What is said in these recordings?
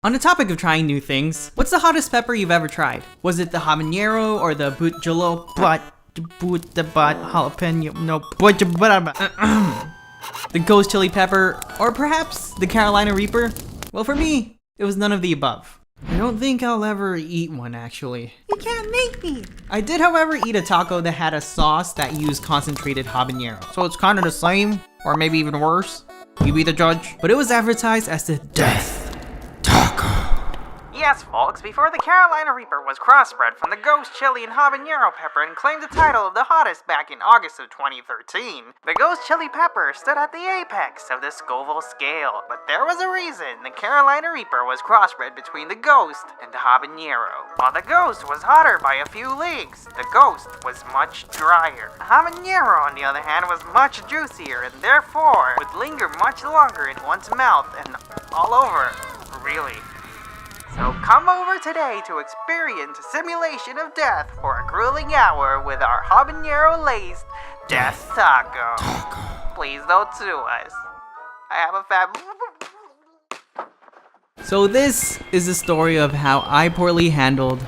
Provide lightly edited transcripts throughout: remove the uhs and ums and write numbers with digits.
On the topic of trying new things, what's the hottest pepper you've ever tried? Was it the habanero or the the ghost chili pepper, or perhaps the Carolina Reaper? Well, for me, it was none of the above. I don't think I'll ever eat one, actually. You can't make me. I did, however, eat a taco that had a sauce that used concentrated habanero. So it's kind of the same, or maybe even worse. You be the judge. But it was advertised as the Death Taco. Yes, folks, before the Carolina Reaper was crossbred from the ghost chili and habanero pepper and claimed the title of the hottest back in August of 2013, the ghost chili pepper stood at the apex of the Scoville scale. But there was a reason the Carolina Reaper was crossbred between the ghost and the habanero. While the ghost was hotter by a few leagues, the ghost was much drier. The habanero, on the other hand, was much juicier and therefore would linger much longer in one's mouth and all over, really. So come over today to experience a simulation of death for a grueling hour with our habanero-laced Death Taco. Please don't sue us. I have a family. So this is the story of how I poorly handled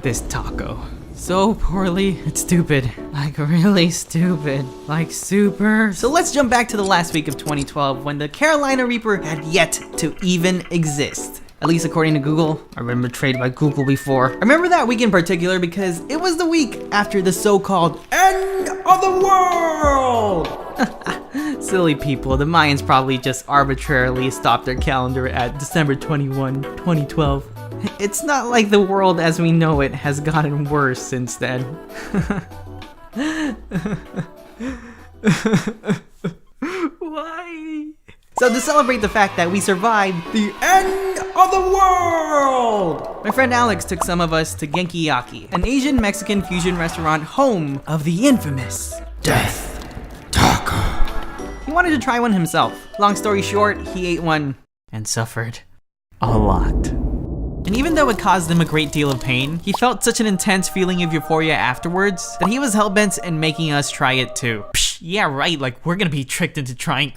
this taco. So poorly, it's stupid. Like really stupid. Like super. So let's jump back to the last week of 2012 when the Carolina Reaper had yet to even exist. At least according to Google. I've been betrayed by Google before. I remember that week in particular because it was the week after the so-called end of the world! Silly people, the Mayans probably just arbitrarily stopped their calendar at December 21, 2012. It's not like the world as we know it has gotten worse since then. Why? So to celebrate the fact that we survived the end of the world, my friend Alex took some of us to Genki Yaki, an Asian Mexican fusion restaurant home of the infamous Death Taco. He wanted to try one himself. Long story short, he ate one and suffered a lot. And even though it caused him a great deal of pain, he felt such an intense feeling of euphoria afterwards that he was hellbent in making us try it too. Psh, yeah right, like we're gonna be tricked into trying.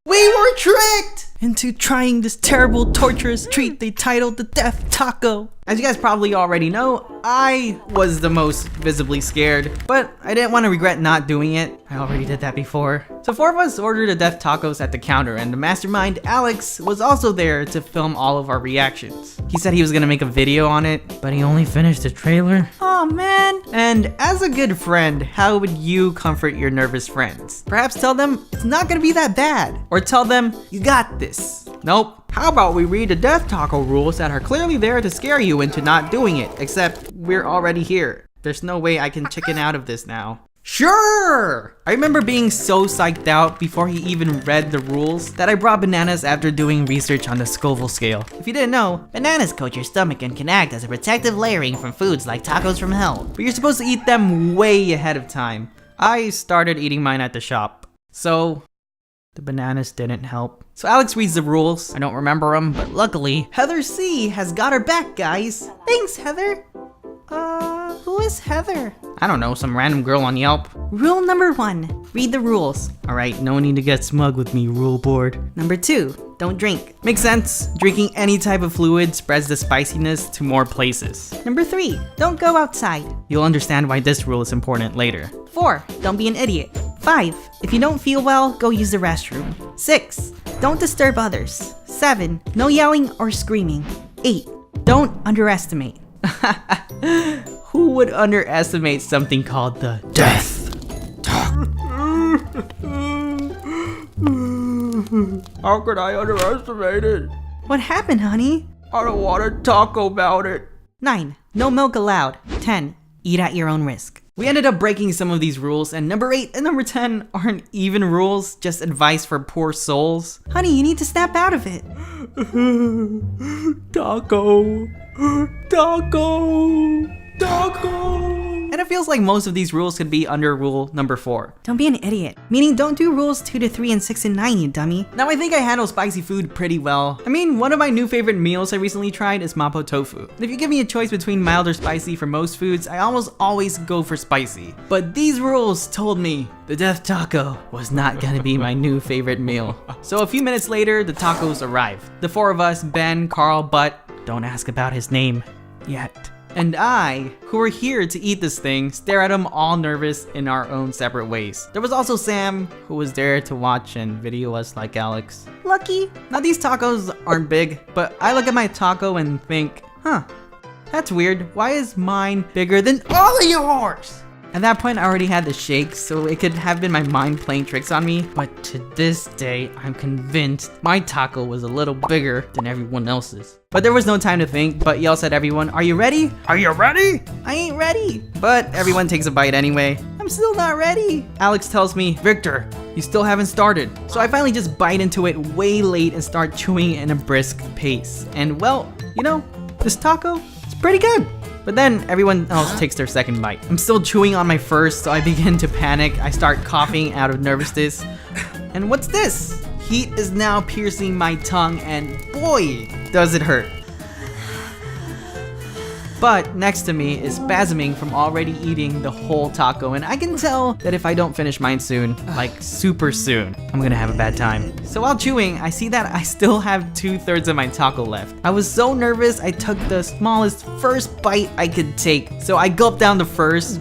We were tricked into trying this terrible, torturous treat they titled the Death Taco. As you guys probably already know, I was the most visibly scared, but I didn't want to regret not doing it. I already did that before. So 4 of us ordered the Death Tacos at the counter, and the mastermind, Alex, was also there to film all of our reactions. He said he was gonna make a video on it, but he only finished the trailer. Oh man. And as a good friend, how would you comfort your nervous friends? Perhaps tell them it's not gonna be that bad, or tell them you got this. Nope. How about we read the Death Taco rules that are clearly there to scare you into not doing it, except we're already here. There's no way I can chicken out of this now. Sure! I remember being so psyched out before he even read the rules that I brought bananas after doing research on the Scoville scale. If you didn't know, bananas coat your stomach and can act as a protective layering from foods like tacos from hell. But you're supposed to eat them way ahead of time. I started eating mine at the shop. So the bananas didn't help. So Alex reads the rules. I don't remember them, but luckily, Heather C has got her back, guys. Thanks, Heather. Who is Heather? I don't know, some random girl on Yelp. Rule number 1, read the rules. All right, no need to get smug with me, rule board. Number 2, don't drink. Makes sense. Drinking any type of fluid spreads the spiciness to more places. Number 3, don't go outside. You'll understand why this rule is important later. 4, don't be an idiot. 5, if you don't feel well, go use the restroom. 6, don't disturb others. 7, no yelling or screaming. 8, don't underestimate. Who would underestimate something called the Death Taco? How could I underestimate it? What happened, honey? I don't want to talk about it. 9, no milk allowed. 10, eat at your own risk. We ended up breaking some of these rules, and number 8 and number 10 aren't even rules, just advice for poor souls. Honey, you need to snap out of it. Taco. Taco. Taco. And kinda feels like most of these rules could be under rule number 4. Don't be an idiot. Meaning don't do rules 2 to 3 and 6 and 9, you dummy. Now I think I handle spicy food pretty well. I mean, one of my new favorite meals I recently tried is mapo tofu. And if you give me a choice between mild or spicy for most foods, I almost always go for spicy. But these rules told me the death taco was not gonna be my new favorite meal. So a few minutes later, the tacos arrived. The 4 of us, Ben, Carl, but don't ask about his name yet, and I, who were here to eat this thing, stare at him all nervous in our own separate ways. There was also Sam, who was there to watch and video us like Alex. Lucky. Now these tacos aren't big, but I look at my taco and think, huh, that's weird. Why is mine bigger than all of yours? At that point, I already had the shakes, so it could have been my mind playing tricks on me, but to this day, I'm convinced my taco was a little bigger than everyone else's. But there was no time to think, but yells at everyone, "Are you ready? Are you ready?" I ain't ready. But everyone takes a bite anyway. I'm still not ready. Alex tells me, "Victor, you still haven't started." So I finally just bite into it way late and start chewing in a brisk pace. And well, you know, this taco is pretty good. But then everyone else takes their second bite. I'm still chewing on my first, so I begin to panic. I start coughing out of nervousness. And what's this? Heat is now piercing my tongue, and boy, does it hurt. But next to me is spasming from already eating the whole taco, and I can tell that if I don't finish mine soon, like super soon, I'm gonna have a bad time. So while chewing, I see that I still have 2/3 of my taco left. I was so nervous, I took the smallest first bite I could take. So I gulped down the first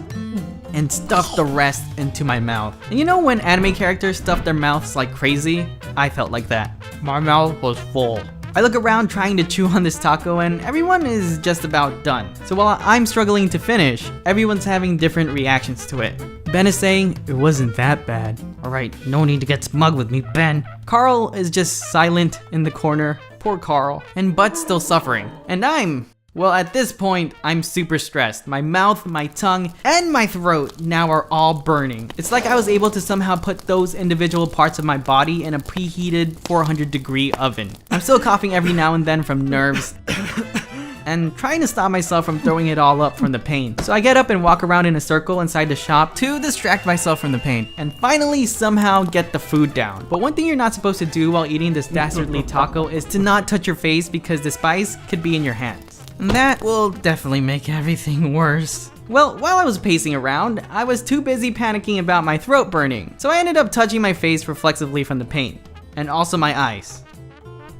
and stuffed the rest into my mouth. And you know when anime characters stuff their mouths like crazy? I felt like that. My mouth was full. I look around trying to chew on this taco and everyone is just about done. So while I'm struggling to finish, everyone's having different reactions to it. Ben is saying, "It wasn't that bad." Alright, no need to get smug with me, Ben. Carl is just silent in the corner. Poor Carl. And Butt's still suffering. And well, at this point, I'm super stressed. My mouth, my tongue, and my throat now are all burning. It's like I was able to somehow put those individual parts of my body in a preheated 400-degree oven. I'm still coughing every now and then from nerves and trying to stop myself from throwing it all up from the pain. So I get up and walk around in a circle inside the shop to distract myself from the pain and finally somehow get the food down. But one thing you're not supposed to do while eating this dastardly taco is to not touch your face because the spice could be in your hands. And that will definitely make everything worse. Well, while I was pacing around, I was too busy panicking about my throat burning. So I ended up touching my face reflexively from the pain. And also my eyes.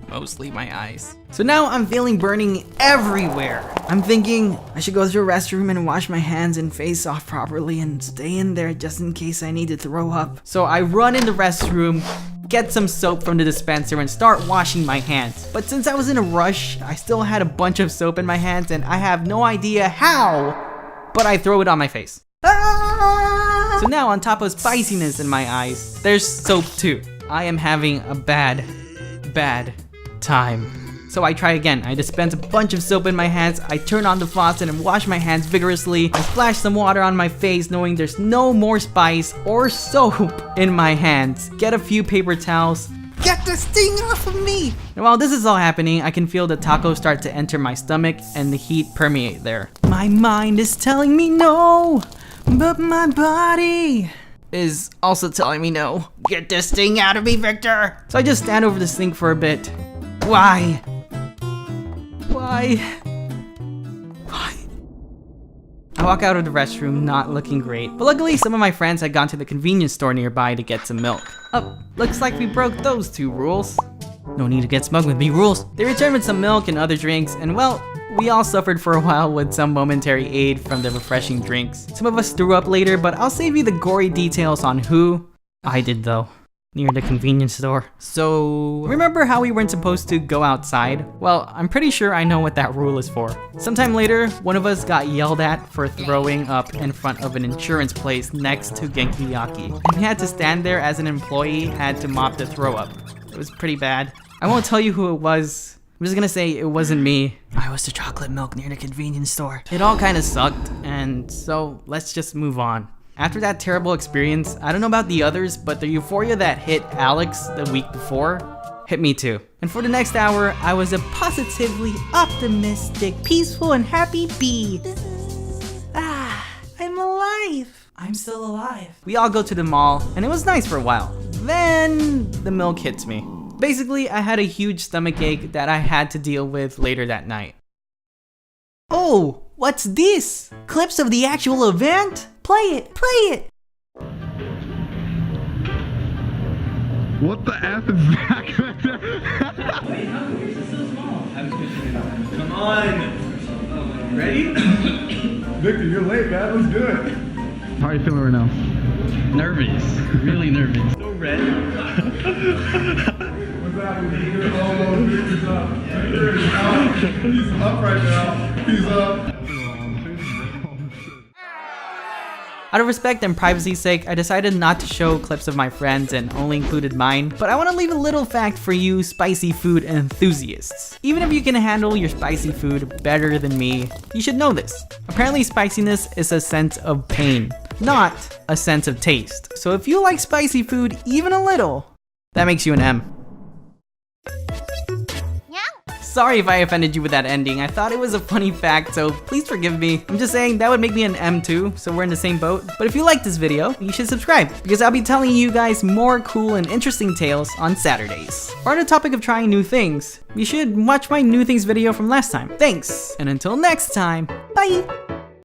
Mostly my eyes. So now I'm feeling burning everywhere. I'm thinking I should go to the restroom and wash my hands and face off properly and stay in there just in case I need to throw up. So I run in the restroom, get some soap from the dispenser and start washing my hands. But since I was in a rush, I still had a bunch of soap in my hands and I have no idea how, but I throw it on my face. So now on top of spiciness in my eyes, there's soap too. I am having a bad time. So I try again. I dispense a bunch of soap in my hands, I turn on the faucet and wash my hands vigorously. I splash some water on my face knowing there's no more spice or soap in my hands. Get a few paper towels. Get this thing off of me! And while this is all happening, I can feel the tacos start to enter my stomach and the heat permeate there. My mind is telling me no, but my body is also telling me no. Get this thing out of me, Victor! So I just stand over the sink for a bit. Why? I walk out of the restroom not looking great, but luckily some of my friends had gone to the convenience store nearby to get some milk. Oh, looks like we broke those 2 rules. No need to get smug with me, rules. They returned with some milk and other drinks, and well, we all suffered for a while with some momentary aid from the refreshing drinks. Some of us threw up later, but I'll save you the gory details on who. I did though. Near the convenience store. So, remember how we weren't supposed to go outside? Well, I'm pretty sure I know what that rule is for. Sometime later, one of us got yelled at for throwing up in front of an insurance place next to Genkiyaki. And he had to stand there as an employee had to mop the throw up. It was pretty bad. I won't tell you who it was. I'm just gonna say it wasn't me. I was the chocolate milk near the convenience store. It all kind of sucked, and so let's just move on. After that terrible experience, I don't know about the others, but the euphoria that hit Alex the week before hit me too. And for the next hour, I was a positively optimistic, peaceful, and happy bee. I'm alive. I'm still alive. We all go to the mall, and it was nice for a while. Then the milk hits me. Basically, I had a huge stomach ache that I had to deal with later that night. Oh, what's this? Clips of the actual event? Play it, play it! What the F is that? Come on! Ready? Victor, you're late, man. Let's do it. How are you feeling right now? Nervous. Really nervous. So red. What's happening? Oh, Victor's up. Victor is up. He's up right now. He's up. Out of respect and privacy's sake, I decided not to show clips of my friends and only included mine, but I want to leave a little fact for you spicy food enthusiasts. Even if you can handle your spicy food better than me, you should know this. Apparently spiciness is a sense of pain, not a sense of taste. So if you like spicy food even a little, that makes you an M. Sorry if I offended you with that ending. I thought it was a funny fact, so please forgive me. I'm just saying that would make me an M too, so we're in the same boat. But if you like this video, you should subscribe, because I'll be telling you guys more cool and interesting tales on Saturdays. Or on the topic of trying new things, you should watch my new things video from last time. Thanks, and until next time, bye!